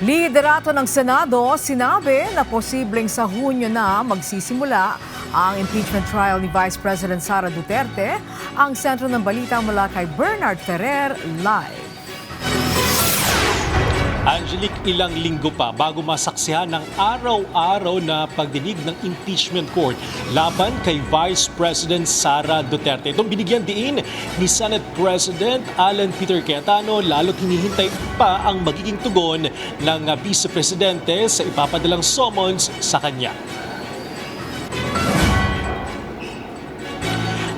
Liderato ng Senado sinabi na posibleng sa Hunyo na magsisimula ang impeachment trial ni Vice President Sara Duterte. Ang sentro ng balita mula kay Bernard Ferrer live. Angelique, ilang linggo pa bago masaksihan ng araw-araw na pagdinig ng impeachment court laban kay Vice President Sara Duterte. Itong binigyan diin ni Senate President Alan Peter Cayetano, lalo't hinihintay pa ang magiging tugon ng Vice Presidente sa ipapadalang summons sa kanya.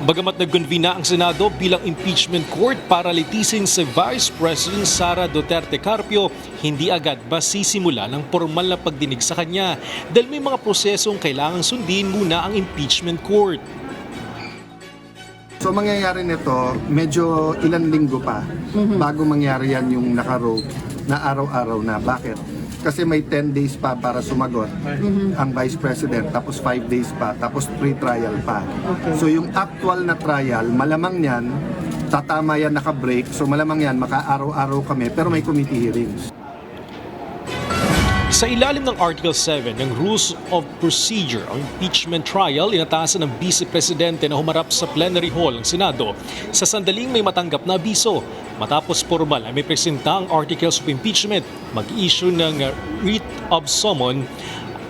Bagamat nag-convene na ang Senado bilang impeachment court para litisin si Vice President Sara Duterte Carpio, hindi agad masisimula ng formal na pagdinig sa kanya dahil may mga prosesong kailangang sundin muna ang impeachment court. So mangyayari nito, medyo ilang linggo pa bago mangyari yan yung nakarogue na araw-araw na. Bakit? Kasi may 10 days pa para sumagot ang Vice President, tapos 5 days pa, tapos pre-trial pa. Okay. So yung actual na trial, malamang yan, tatama yan naka-break, so malamang yan, maka-araw-araw kami, pero may committee hearings. Sa ilalim ng Article 7 ng Rules of Procedure, ang impeachment trial inatasan ng Vice Presidente na humarap sa plenary hall ng Senado sa sandaling may matanggap na abiso. Matapos formal ay may presenta ang Articles of Impeachment, mag-issue ng writ of summon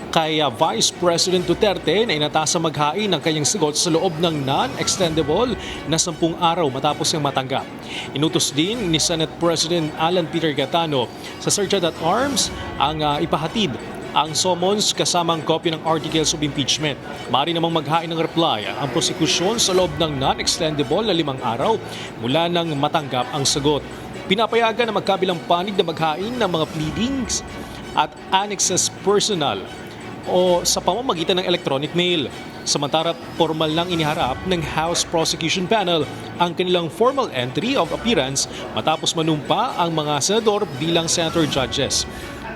kay Vice President Duterte na inatasa maghain ng kanyang sagot sa loob ng non-extendable na 10 araw matapos niyang matanggap. Inutos din ni Senate President Alan Peter Cayetano sa Sergeant at Arms ang ipahatid ang summons kasamang kopya ng Articles of Impeachment. Maaari namang maghain ng reply ang prosekusyon sa loob ng non-extendable na 5 araw mula nang matanggap ang sagot. Pinapayagan na magkabilang panig na maghain ng mga pleadings at annexes personal o sa pamamagitan ng electronic mail. Samantara, formal lang iniharap ng House Prosecution Panel ang kanilang formal entry of appearance matapos manumpa ang mga senador bilang senator judges.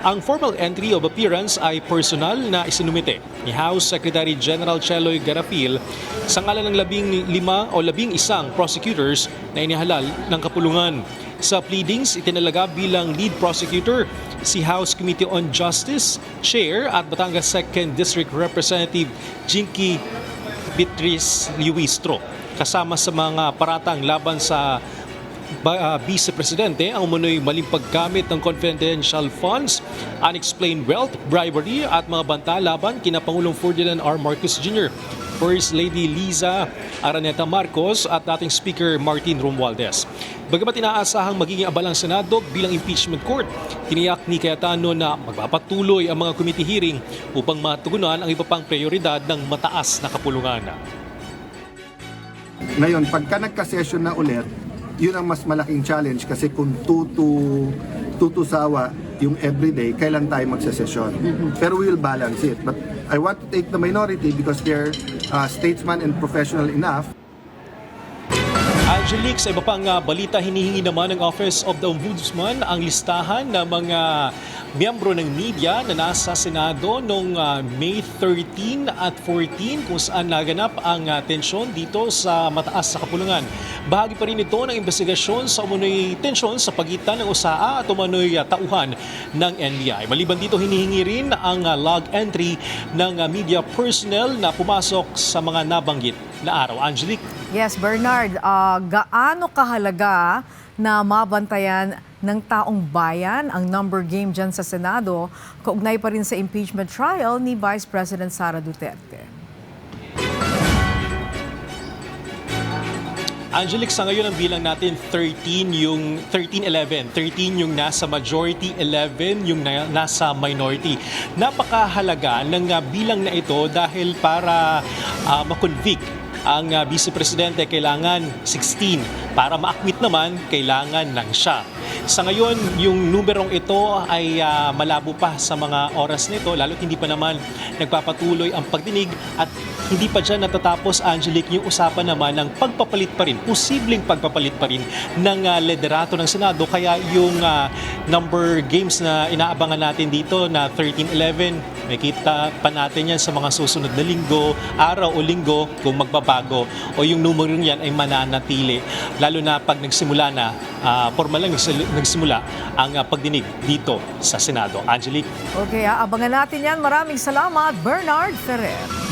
Ang formal entry of appearance ay personal na isinumite ni House Secretary General Cheloy Garapil sa ngalan ng 15 o 11 prosecutors na inihalal ng kapulungan. Sa pleadings, itinalaga bilang lead prosecutor si House Committee on Justice Chair at Batangas 2nd District Representative Jinky Beatriz Luistro. Kasama sa mga paratang laban sa Vice Presidente ang umunoy maling paggamit ng confidential funds, unexplained wealth, bribery at mga banta laban kina Pangulong Ferdinand R. Marcos Jr., First Lady Liza Araneta Marcos at dating Speaker Martin Romualdez. Bagamat inaasahang magiging abalang Senado bilang impeachment court, tiniyak ni Cayetano na magpapatuloy ang mga committee hearing upang matugunan ang iba pang prioridad ng mataas na kapulungan. Ngayon, pagka nagka-session na ulit, yun ang mas malaking challenge kasi kung tutusawa yung everyday, kailan tayo magsasesyon. Pero we will balance it. But I want to take the minority because they're statesman and professional enough. Angelique, sa iba pang balita, hinihingi naman ng Office of the Ombudsman ang listahan ng mga miyembro ng media na nasa Senado noong May 13 at 14 kung saan naganap ang tensyon dito sa mataas sa kapulungan. Bahagi pa rin ito ng investigasyon sa umunoy tensyon sa pagitan ng USAA at umano'y tauhan ng NBI. Maliban dito, hinihingi rin ang log entry ng media personnel na pumasok sa mga nabanggit na araw. Angelique? Yes, Bernard, gaano kahalaga na mabantayan ng taong bayan ang number game dyan sa Senado, kaugnay pa rin sa impeachment trial ni Vice President Sara Duterte? Angelique, sa ngayon ang bilang natin 13 yung nasa majority, 11 yung nasa minority. Napakahalaga ng bilang na ito dahil para makonvict ang Vice Presidente kailangan 16. Para ma-acquit naman, kailangan lang siya. Sa ngayon, yung numerong ito ay malabo pa sa mga oras nito, lalo't hindi pa naman nagpapatuloy ang pagdinig at hindi pa dyan natatapos, Angelique, yung usapan naman ng pagpapalit pa rin, posibleng pagpapalit pa rin ng liderato ng Senado. Kaya yung number games na inaabangan natin dito na 13-11, makita pa natin yan sa mga susunod na linggo, araw o linggo kung magbabago o yung numero yan ay mananatili, lalo na pag nagsimula na, formal lang nagsimula ang pagdinig dito sa Senado. Angelique? Okay, abangan natin yan. Maraming salamat, Bernard Ferrer.